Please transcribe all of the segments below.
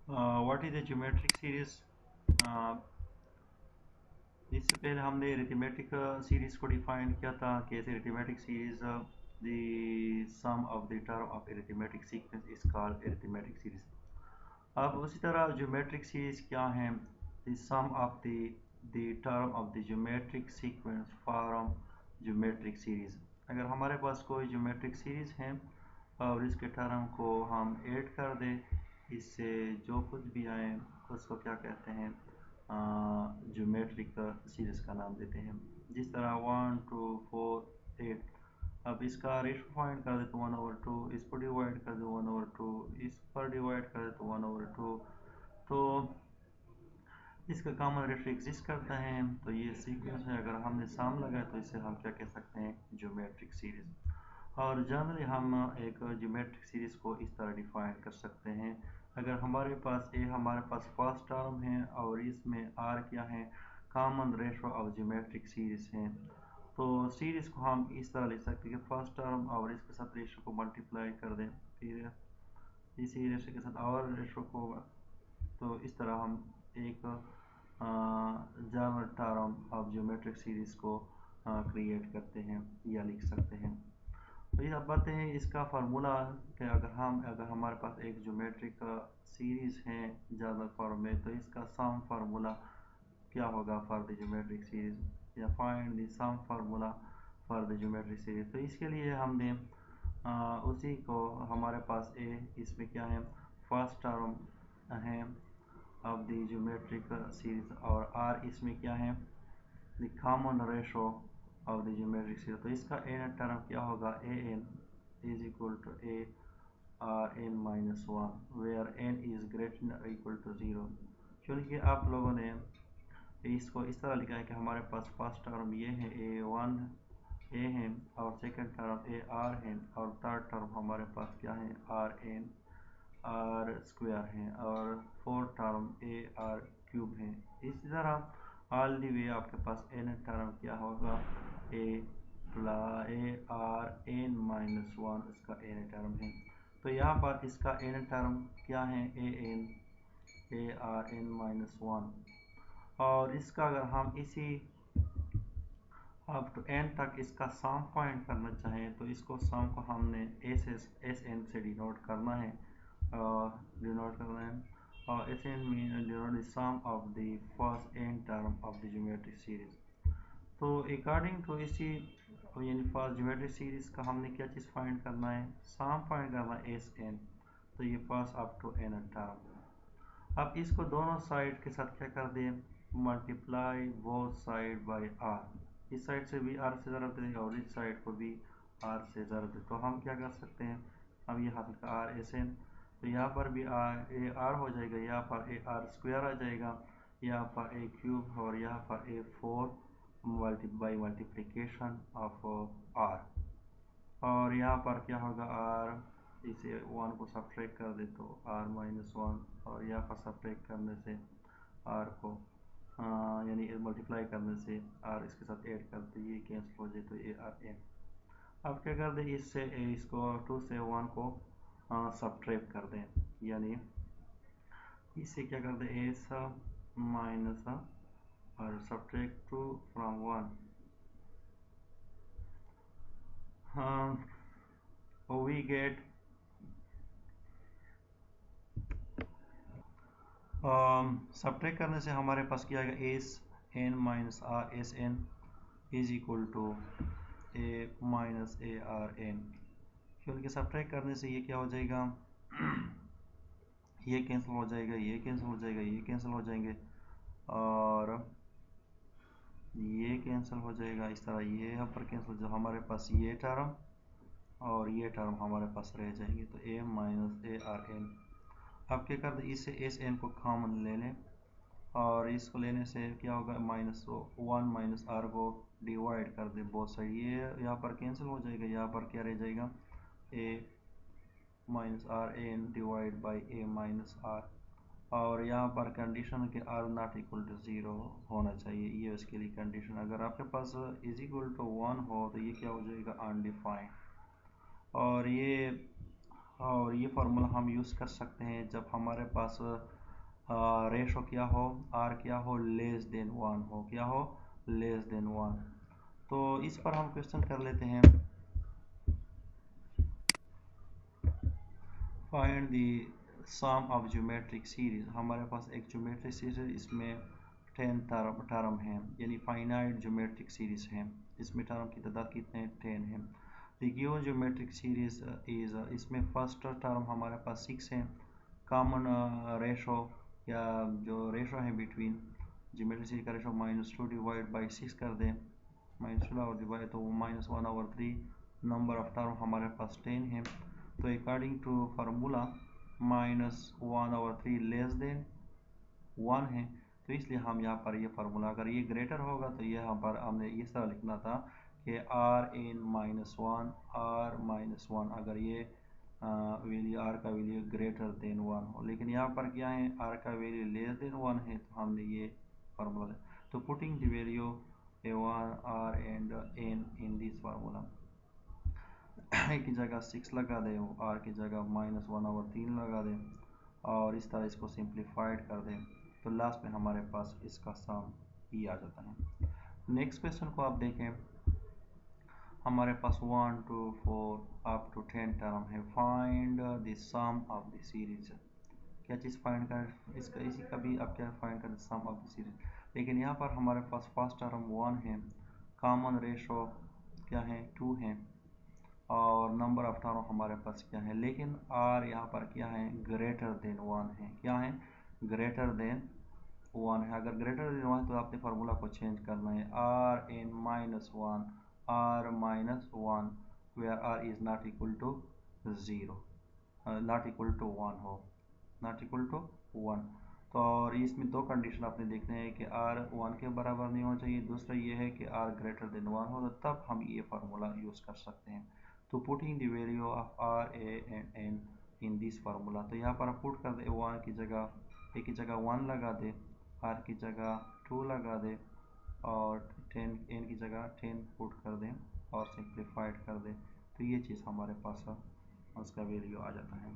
What is the geometric series. इससे पहले हमने अरिथमेटिक सीरीज को डिफाइन किया था कि arithmetic series the sum of the term of arithmetic sequence is called arithmetic series. अब उसी तरह ज्योमेट्रिक सीरीज क्या है, the sum of the term of the geometric sequence form geometric series. अगर हमारे पास कोई ज्योमेट्रिक सीरीज है और इसके टर्म को हम ऐड कर दें, इससे जो कुछ भी आए उसको क्या कहते हैं, ज्योमेट्रिक सीरीज का नाम देते हैं। जिस तरह 1 2 4 8, अब इसका रेशो फाइंड कर दे तो 1/2, इस पर डिवाइड कर दे 1/2, इस पर डिवाइड कर दे तो 1/2, तो इसका कॉमन रेशो एग्जिस्ट करता है। तो ये सीक्वेंस है, अगर हमने साम लगाया तो इसे हम क्या कह सकते हैं, ज्योमेट्रिक सीरीज। और जनरली हम एक ज्योमेट्रिक सीरीज को इस तरह डिफाइन कर सकते हैं। अगर हमारे पास हमारे पास फर्स्ट टर्म है और इसमें आर क्या है, common ratio of geometric series है, तो सीरीज को हम इस तरह लिख सकते हैं कि फर्स्ट टर्म और इसके साथ रेशो को मल्टीप्लाई कर दें, फिर इसी रेशो के साथ और रेशो को, तो इस तरह हम एक general term of geometric series को क्रिएट करते हैं या लिख सकते हैं। तो ये अब बातें हैं इसका फार्मूला, कि अगर हमारे पास एक ज्योमेट्रिक सीरीज है जनरल फॉर्म में, तो इसका सम फार्मूला क्या होगा फॉर द ज्योमेट्रिक सीरीज, या find the some formula for the geometric series. तो इसके लिए हमने उसी को, हमारे पास इसमें क्या है, फर्स्ट टर्म है ऑफ द ज्योमेट्रिक सीरीज, और आर इसमें क्या है, the common ratio of the geometric series. तो इसका एन टर्म क्या होगा, a n is equal to a are n minus one, where n is greater equal to zero. क्योंकि आप लोगों ने इसको इस तरह लिखा है कि हमारे पास फर्स्ट टर्म ये है ए वन ए है, और सेकंड टर्म ए आर है, और थर्ड टर्म हमारे पास क्या है, आर एन आर स्क्वायर है, और fourth term A R cube है। इसी तरह ऑल दी वे आपके पास एन टर्म क्या होगा, a a are n minus one, इसका एन टर्म है। तो यहाँ पर इसका एन टर्म क्या है, a are n minus one, और इसका अगर हम इसी अप टू एन तक इसका सम फाइंड करना चाहें, तो इसको सम को हमने एस एन से डिनोट करना है, और S N mean denote the sum of the first N term of the geometric series. तो अकॉर्डिंग टू इसी, यानी फर्स्ट ज्योमेट्रिक सीरीज का हमने क्या चीज़ फाइंड करना है, सम फाइंड करना है एस एन। तो ये first up to N term. अब इसको दोनों साइड के साथ क्या कर दें, multiply both side by R. इस साइड से भी आर से ज़रूरत है और इस साइड को भी आर से ज़रूरत है। तो हम क्या कर सकते हैं, हम ये हासिल का आर एस एन, तो यहाँ पर भी ए आर हो जाएगा, यहाँ पर ए आर स्क्वायर आ जाएगा, यहाँ पर ए क्यूब, और यहाँ पर a four by multiplication of r. और यहाँ पर क्या होगा, आर इसे वन को सब्ट्रैक्ट कर दे तो आर माइनस वन, और यहाँ पर सब्ट्रैक्ट करने से आर को यानी मल्टीप्लाई करने से आर इसके साथ ऐड कर दे, ये कैंसिल हो जाए तो ए आर एन। अब क्या कर दें, इससे इसको टू से वन को सब्ट्रैक्ट कर दें, यानी इससे क्या कर दें, ए सब माइनस और subtract two from one, we get subtract करने से हमारे पास क्या आएगा, S N minus R S N is equal to A minus A are N. क्योंकि सब्ट्रैक्ट करने से ये क्या हो जाएगा, ये कैंसिल हो जाएगा, ये कैंसिल हो जाएगा, ये कैंसिल हो जाएंगे, और ये कैंसिल हो जाएगा। इस तरह ये यहाँ पर कैंसिल, जो हमारे पास ये टर्म और ये टर्म हमारे पास रह जाएंगे, तो ए माइनस ए आर एन। अब क्या कर दें, इससे एस एन को कॉमन ले लें, और इसको लेने से क्या होगा, माइनस वन माइनस आर को डिवाइड कर दे बोथ साइड, ये यहाँ पर कैंसिल हो जाएगा, यहाँ पर क्या रह जाएगा, a minus r n divide by a minus r, और यहाँ पर कंडीशन के r not equal to zero होना चाहिए, ये उसके लिए कंडीशन। अगर आपके पास इज इक्वल टू वन हो तो ये क्या हो जाएगा, अनडिफाइंड। और ये और ये फार्मूला हम यूज़ कर सकते हैं जब हमारे पास रेशो क्या हो, आर क्या हो, लेस देन 1 हो, क्या हो, लेस देन 1। तो इस पर हम क्वेश्चन कर लेते हैं। Find the sum of geometric series. हमारे पास एक ज्योमेट्रिक सीरीज, इसमें 10 टर्म हैं, यानी फाइनाइट ज्योमेट्रिक सीरीज है। इसमें टर्म की तादाद कितने, 10 है। The given geometric series is, इसमें फर्स्ट टर्म हमारे पास 6 है। कॉमन रेशो या जो रेशो है बिटवीन ज्योमेट्रिक सीरीज का रेशो -2 डिवाइड बाई 6 कर दें, -2 और डिवाइड तो -1/3। नंबर ऑफ टर्म हमारे पास 10 है। तो according to formula -1/3 less than 1 है। तो इसलिए हम यहाँ पर ये फार्मूला, अगर ये ग्रेटर होगा तो यहाँ पर हमने इस तरह लिखना था कि r(n-1), r-1, अगर ये वैल्यू r का वैल्यू ग्रेटर देन 1 हो। लेकिन यहाँ पर क्या है, r का वैल्यू लेस देन 1 है, तो हमने ये फार्मूला। तो putting the value a1, r and n in this formula, की जगह 6 लगा दें, r की जगह -1/3 लगा दें, और इस तरह इसको सिंप्लीफाइड कर दें, तो लास्ट में हमारे पास इसका सम ही आ जाता है। नेक्स्ट क्वेश्चन को आप देखें। हमारे पास 1 to 4 अप टू 10 टर्म है। Find the sum of the series. क्या चीज़ फाइंड कर, इसका इसी का भी आप क्या फाइंड कर, सम ऑफ द सीरीज। लेकिन यहाँ पर हमारे पास फर्स्ट टर्म 1 है, कॉमन रेशो क्या है, 2 है, और नंबर ऑफ टर्म हमारे पास क्या है, लेकिन r यहाँ पर क्या है, ग्रेटर देन 1 है। क्या है, ग्रेटर देन 1 है। अगर ग्रेटर देन 1 है तो आपने फार्मूला को चेंज करना है, r(n-1), r-1 where r is not equal to 0, not equal to 1 हो, नॉट इक्वल टू 1। तो और इसमें दो कंडीशन आपने देखने हैं कि r 1 के बराबर नहीं होना चाहिए, दूसरा ये है कि r ग्रेटर देन 1 हो, तो तब हम ये फार्मूला यूज़ कर सकते हैं। तो putting the value of r, a and n in this formula, तो यहाँ पर पुट कर दे, 1 की जगह, a की जगह 1 लगा दे, r की जगह 2 लगा दे, और 10, n की जगह 10 पुट कर दें और सिंप्लीफाइड कर दें, तो ये चीज़ हमारे पास उसका वैल्यू आ जाता है।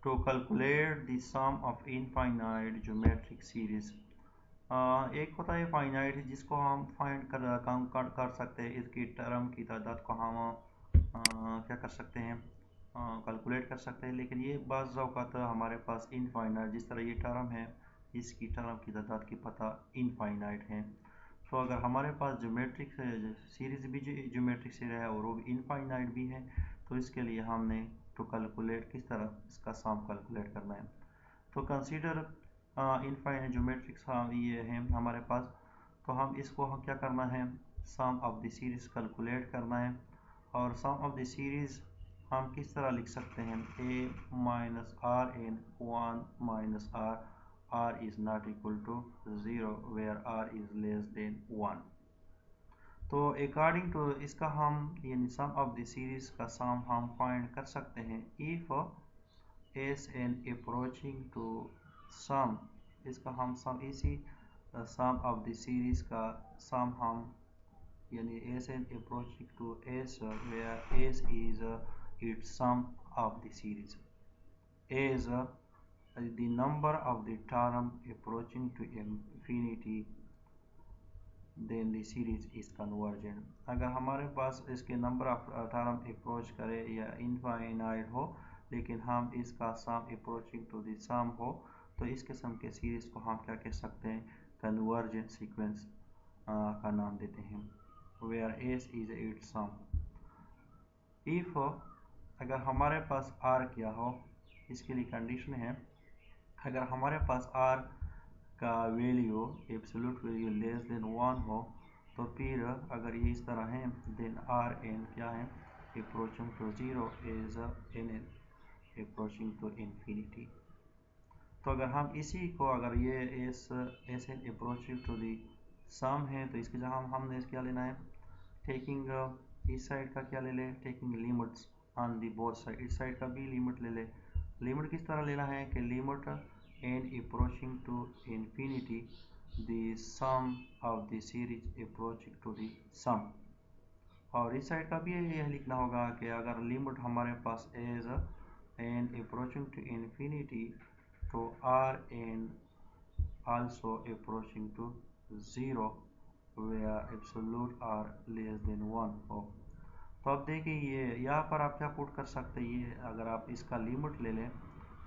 To calculate the sum of infinite geometric series. एक होता है फाइनाइट, जिसको हम फाइंड कर सकते हैं, इसकी टर्म की तादाद को हम क्या कर सकते हैं, कैलकुलेट कर सकते हैं। लेकिन ये बाज़ औक़ात हमारे पास इनफाइनाइट, जिस तरह ये टर्म है, इसकी टर्म की तादाद की पता इनफाइनाइट है। तो अगर हमारे पास ज्योमेट्रिक सीरीज भी ज्योमेट्रिक सीरीज है और वो भी इनफाइनाइट भी है, तो इसके लिए हमने टू कैलकुलेट किस तरह इसका सम कैलकुलेट करना है। तो कंसीडर इनफाइनाइट ज्योमेट्रिक ये है हमारे पास, तो हम इसको हम क्या करना है, सम ऑफ द सीरीज कैलकुलेट करना है। और सम ऑफ द सीरीज हम किस तरह लिख सकते हैं, a-r(n-1 - r is not equal to 0 where r is less than 1। तो अकॉर्डिंग टू इसका हम यानी सम ऑफ द सीरीज का सम हम फाइंड कर सकते हैं if s N approaching to sum. इसका हम सम इसी सम ऑफ द सीरीज का सम हम यानी S N approaching to S where S is its sum of the series, as the number of the term approaching to infinity, then the series is convergent। अगर हमारे पास इसके number of term approach करे या infinite हो, लेकिन हम इसका सम approaching to the सम हो, तो इस किस्म के सीरीज को हम क्या कह सकते हैं, कन्वर्जेंट सीक्वेंस का नाम देते हैं, where S is its sum. If अगर हमारे पास आर क्या हो, इसके लिए कंडीशन है, अगर हमारे पास r का value absolute value less than 1 हो, तो फिर अगर ये इस तरह है, देन r n क्या है, approaching to 0 is n approaching to infinity. तो अगर हम इसी को, अगर ये s n approaching to the sum है, तो इसकी जगह हमने क्या लेना है, टेकिंग इस साइड का क्या ले ले, taking limits on the both side, इस साइड का भी लिमिट ले ले। लिमिट किस तरह लेना है कि limit n approaching to infinity, the sum of the series approaching to the sum, और इस साइड का भी यह लिखना होगा कि अगर लिमिट हमारे पास as n approaching to infinity तो r n also approaching to zero where absolute r less than 1 हो। तो अब देखिए ये यहाँ पर आप क्या पुट कर सकते हैं, ये अगर आप इसका लिमिट ले लें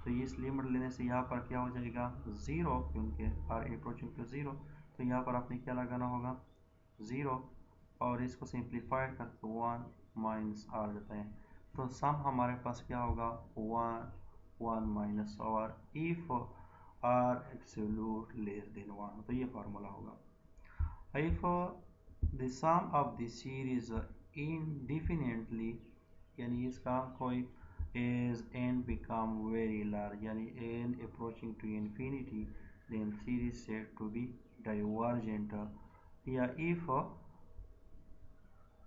तो इस लिमिट लेने से यहाँ पर क्या हो जाएगा ज़ीरो, क्योंकि आर अप्रोचिंग टू ज़ीरो, तो यहाँ पर आपने क्या लगाना होगा ज़ीरो, और इसको सिंप्लीफाइड करके 1 माइनस आर जाता है। तो सम हमारे पास क्या होगा 1 minus R if R absolute less than 1, तो ये फार्मूला होगा। If the sum of the series indefinitely, यानी इसका कोई as n become very large, यानी n approaching to infinity, then series said to be divergent, या if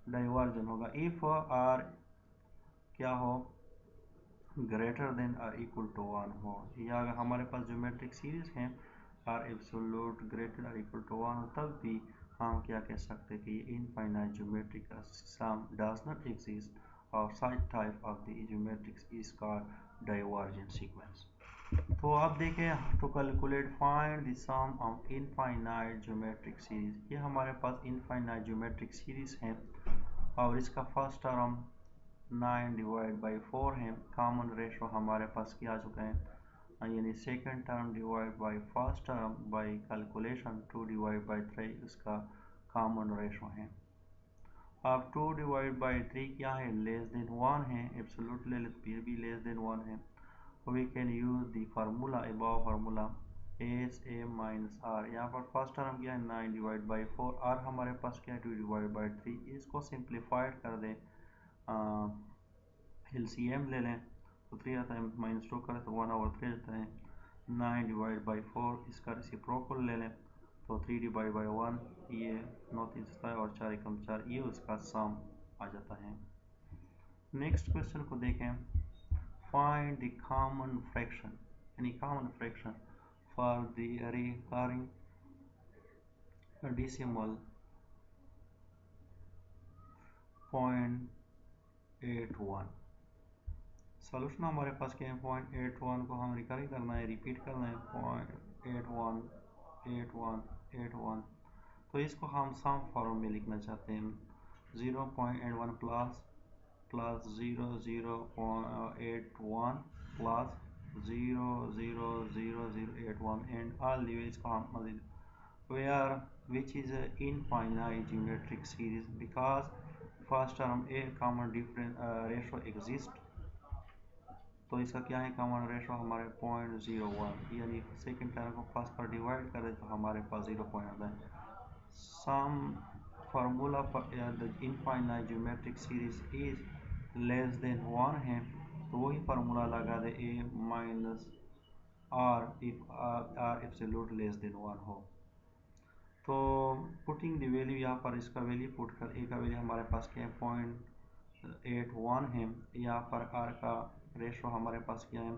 divergent होगा if r क्या हो ग्रेटर देन और इक्वल टू 1 हो, या अगर हमारे पास ज्योमेट्रिक सीरीज हैं आर एब्सोल्यूट ग्रेटर और इक्वल टू 1 हो, तब भी हम क्या कह सकते हैं कि infinite geometric sum does not exist और such type of the geometrics is called divergent sequence. तो अब देखें to calculate find the sum of infinite geometric series, ये हमारे पास इनफाइनाइट ज्योमेट्रिक सीरीज हैं और इसका फर्स्ट टर्म 9 डिवाइड बाई 4 है, कॉमन रेशो हमारे पास क्या आ चुका है, यानी second term divide by first term by calculation 2 divide by 3 इसका कॉमन रेशो है। अब 2 डिवाइड बाई 3 क्या है लेस देन 1 है, एब्सोल्यूट ले लेते फिर भी लेस देन 1 है, we can use the formula above formula S A minus R. यहाँ पर फर्स्ट टर्म क्या है 9 डिवाइड बाई 4, आर हमारे पास क्या है 2 डिवाइड बाई 3, इसको सिंप्लीफाइड कर दें LCM ले लें तो 3 आता है, -2 करें तो 1/3 आता है, 9 डिवाइड बाई 4 इसका रेसिप्रोकल ले लें तो 3 डिवाइड बाई 1, ये 9 3 है और 4 एकम 4, ये उसका सम आ जाता है। नेक्स्ट क्वेश्चन को देखें, फाइंड द कॉमन फ्रैक्शन, यानी common fraction for the recurring decimal 0.81। Solution हमारे पास क्या है 0.81 को हम रिकरिंग करना है, रिपीट करना है 0.81 81 81, तो इसको हम सम फॉर्म में लिखना चाहते हैं 0.81 plus 00.81 plus 0.00081 and all the ways को हम where which is a infinite geometric series because first term a common difference ratio exist, तो इसका क्या है कॉमन रेशो हमारे 0.01, यानी सेकंड टर्म को फर्स्ट पर डिवाइड करें तो हमारे पास 0 पॉइंट आता है। Sum formula for the infinite geometric series is less than 1 है, तो वही फार्मूला लगा दे a minus R if R absolute less than 1 हो। तो पुटिंग द वैल्यू यहाँ पर इसका वैल्यू पुट कर, ए का वैल्यू हमारे पास क्या है 0.81 है, यहाँ पर आर का रेशो हमारे पास क्या है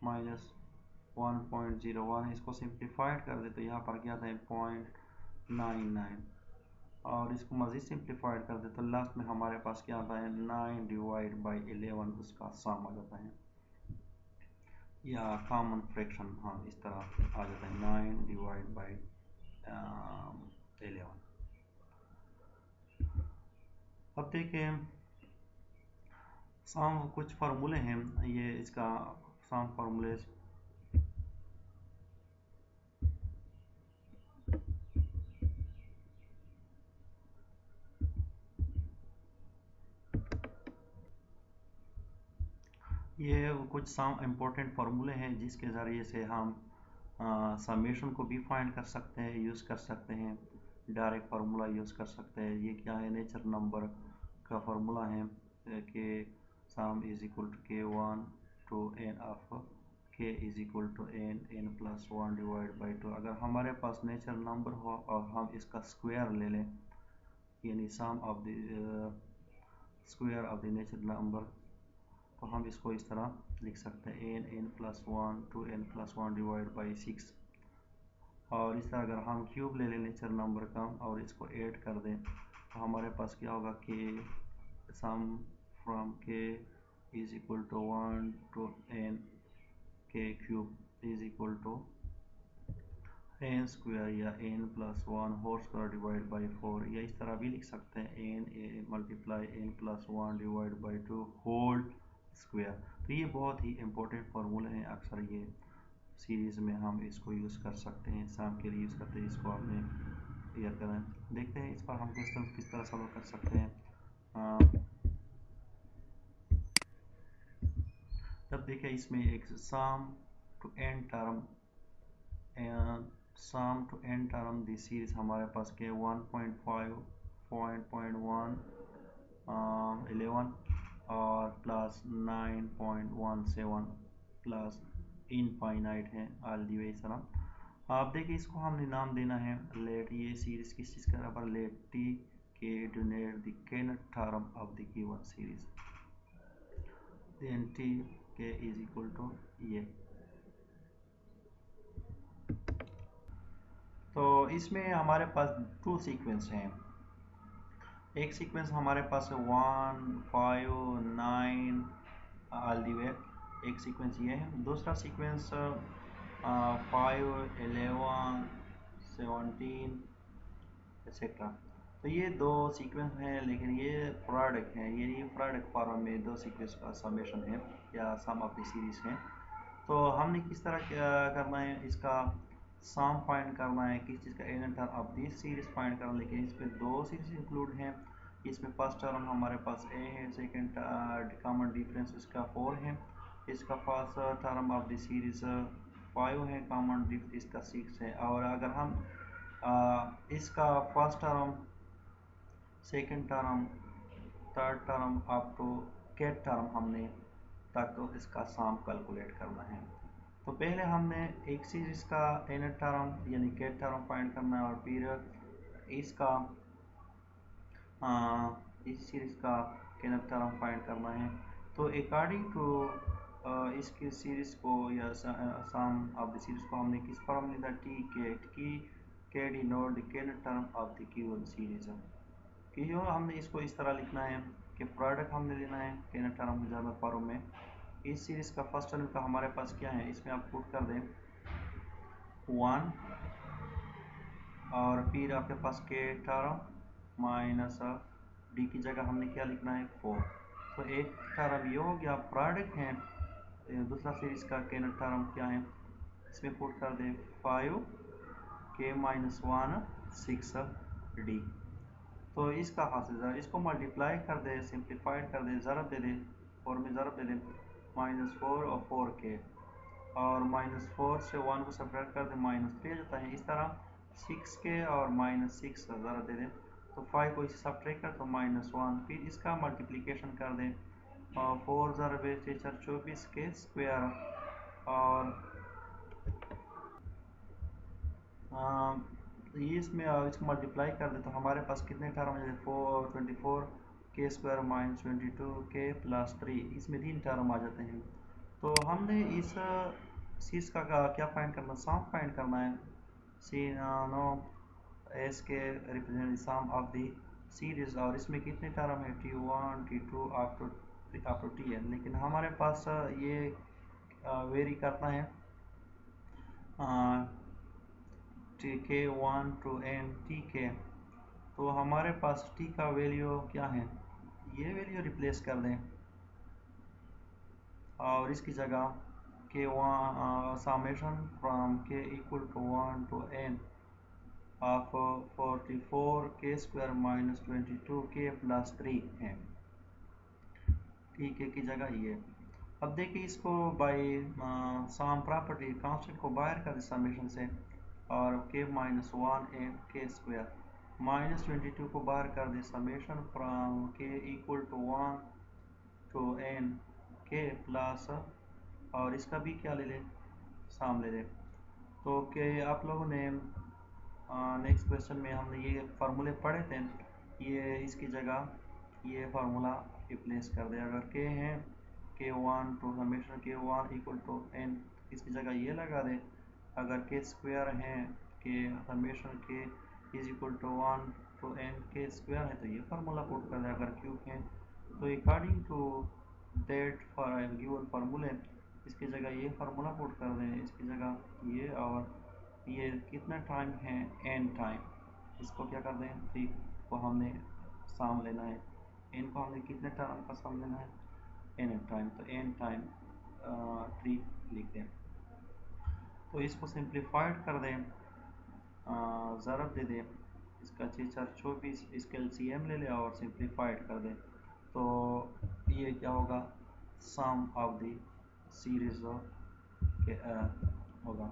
-1.01, इसको सिंप्लीफाइड कर दे तो यहाँ पर क्या था 0.99, और इसको मज़ीद सिंप्लीफाइड कर दे तो लास्ट में हमारे पास क्या आता है 9 डिवाइड बाई 11, उसका सम आ जाता है, या कॉमन फ्रैक्शन हाँ इस तरह आ जाता है 9 डिवाइड बाई 11। अब देखें सम कुछ फार्मूले हैं, ये इसका सम फार्मूले ये कुछ सम इम्पोर्टेंट फार्मूले हैं जिसके ज़रिए से हम समेशन को भी फाइंड कर सकते हैं, यूज़ कर सकते हैं, डायरेक्ट फार्मूला यूज़ कर सकते हैं। ये क्या है नेचर नंबर का फार्मूला है कि sum is equal to k1 to n of k is equal to n plus 1 divide by 2। अगर हमारे पास नेचर नंबर हो और हम इसका स्क्वायर ले लें, यानी sum of the square of the nature number, तो हम इसको इस तरह लिख सकते हैं n plus 1 to n plus 1 divide by 6, और इस तरह अगर हम क्यूब ले लें नेचर नंबर का और इसको ऐड कर दें तो हमारे पास क्या होगा k sum from k is equal to 1 to n k cube is equal to n square या n plus one whole square divide by 4, या इस तरह भी लिख सकते हैं n multiply n plus one divide by 2 whole square. तो ये बहुत ही इंपॉर्टेंट फार्मूला है, अक्सर ये सीरीज़ में हम इसको यूज़ कर सकते हैं, सम के लिए यूज़ करते हैं, इसको आपने क्लियर करें। देखते हैं इस पर हम किस तरह सॉल्व कर सकते हैं। तब देखिए इसमें एक sum to N term sum to N term the series हमारे पास के 1.5 0.1 11 और प्लस 9.17 प्लस इनफाइनाइट है ऑल दी वे सलाम। आप देखिए इसको हमने नाम देना है लेट, ये सीरीज किस चीज़ का बराबर, let t k denote the kth term of the given series, then t k is equal to ये। तो इसमें हमारे पास टू सीक्वेंस हैं, एक सीक्वेंस हमारे पास है 1 5 9 ऑल दी वे, एक सीक्वेंस ये है, दूसरा सीक्वेंस 5 11 17 एक्सेट्रा। तो ये दो सीक्वेंस हैं, लेकिन ये प्रोडक्ट हैं, ये प्रोडक्ट फॉर्म में दो सीक्वेंस का समेशन है या सम ऑफ द सीरीज है। तो हमने किस तरह करना है, इसका सम फाइंड करना है, किस चीज़ का N term of this series find करना है, लेकिन इसमें दो सीरीज इंक्लूड हैं। इसमें फर्स्ट टर्म हमारे पास ए है, सेकंड कॉमन डिफरेंस इसका 4 है, इसका first term of the series 5 है, कॉमन डिफरेंस इसका 6 है। और अगर हम इसका first term second term third term up to K term हमने तक तो इसका सम कैलकुलेट करना है। तो पहले हमने एक सीरीज का एन टर्म यानी के टर्म फाइंड करना है, और फिर इसका इस सीरीज का के टर्म फाइंड करना है। तो अकॉर्डिंग टू इसकी सीरीज को या सम ऑफ द सीरीज को हमने किस फॉर्म लिखा, टी के डिनोट द के term of the given series, कि जो हमने इसको इस तरह लिखना है कि प्रोडक्ट हमने लेना है के टर्म ज़्यादा फॉर्म में। इस सीरीज का फर्स्ट टर्म का हमारे पास क्या है, इसमें आप पुट कर दें 1 और फिर आपके पास के टर्म माइनस डी की जगह हमने क्या लिखना है 4। तो एक टर्म ये हो गया प्रोडक्ट है, दूसरा सीरीज का के टर्म क्या है, इसमें पुट कर दें 5 के माइनस 1 6 डी। तो इसका हासिल इसको मल्टीप्लाई कर दे, सिंप्लीफाइड कर दे, ज़रब दे दे, 4 में ज़रब दे दे, -4 और 4 के, और -4 से 1 को सेपरेट कर दे, -3 जाता है। इस तरह 6 के और -6 ज़रब दे दें, तो 5 को इसे सब्ट्रैक्ट कर तो -1, फिर इसका मल्टीप्लिकेशन कर दें, और 4 ज़रब 24 के स्क्वायर, और ये इसमें इसको मल्टीप्लाई कर दे तो हमारे पास कितने टर्म है, 24 के स्क्वायर माइनस 22 के प्लस 3, इसमें 3 टर्म आ जाते हैं। तो हमने इस सीरीज का क्या फाइंड करना, सम फाइंड करना है, see no S K represent sum of the series, और इसमें कितने टर्म है, T1 T2 up to Tn, लेकिन हमारे पास ये वेरी करना है के 1 टू n टी के। तो हमारे पास टी का वैल्यू क्या है, ये वैल्यू रिप्लेस कर दें, और इसकी जगह के summation from K equal to 1 to n of 44 K square minus 22 के प्लस 3 है, ठीक है की जगह ये। अब देखिए इसको बाय सम प्रॉपर्टी कांस्टेंट को बाहर कर दे समेशन से, और के -1 n के स्क्वायर -22 को बाहर कर दे, summation from K equal to 1 to n के प्लस, और इसका भी क्या ले लें, साम ले लें। तो के आप लोगों ने नेक्स्ट क्वेश्चन में हमने ये फार्मूले पढ़े थे, ये इसकी जगह ये फार्मूला रिप्लेस कर दे। अगर के हैं के 1 टू समेशन के 1 इक्वल टू n, इसकी जगह ये लगा दे। अगर के स्क्वायर हैं K summation K is equal to 1 to n K square है तो ये फार्मूला पुट कर दे। अगर क्यूब है तो according to that for given फार्मूले इसकी जगह ये फार्मूला पुट कर दें, इसकी जगह ये, और ये कितना टाइम है, एन टाइम, इसको क्या कर दें, 3 को हमने साम लेना है, एन को हमने कितने टाइम का साम लेना है, एन टाइम, तो एन टाइम 3 लिख दें। तो इसको सिंप्लीफाइड कर दें, ज़रब दे दें, इसका 6 4 24, इसका एलसीएम ले लें और सिंप्लीफाइड कर दें, तो ये क्या होगा, सम ऑफ द सीरीज होगा।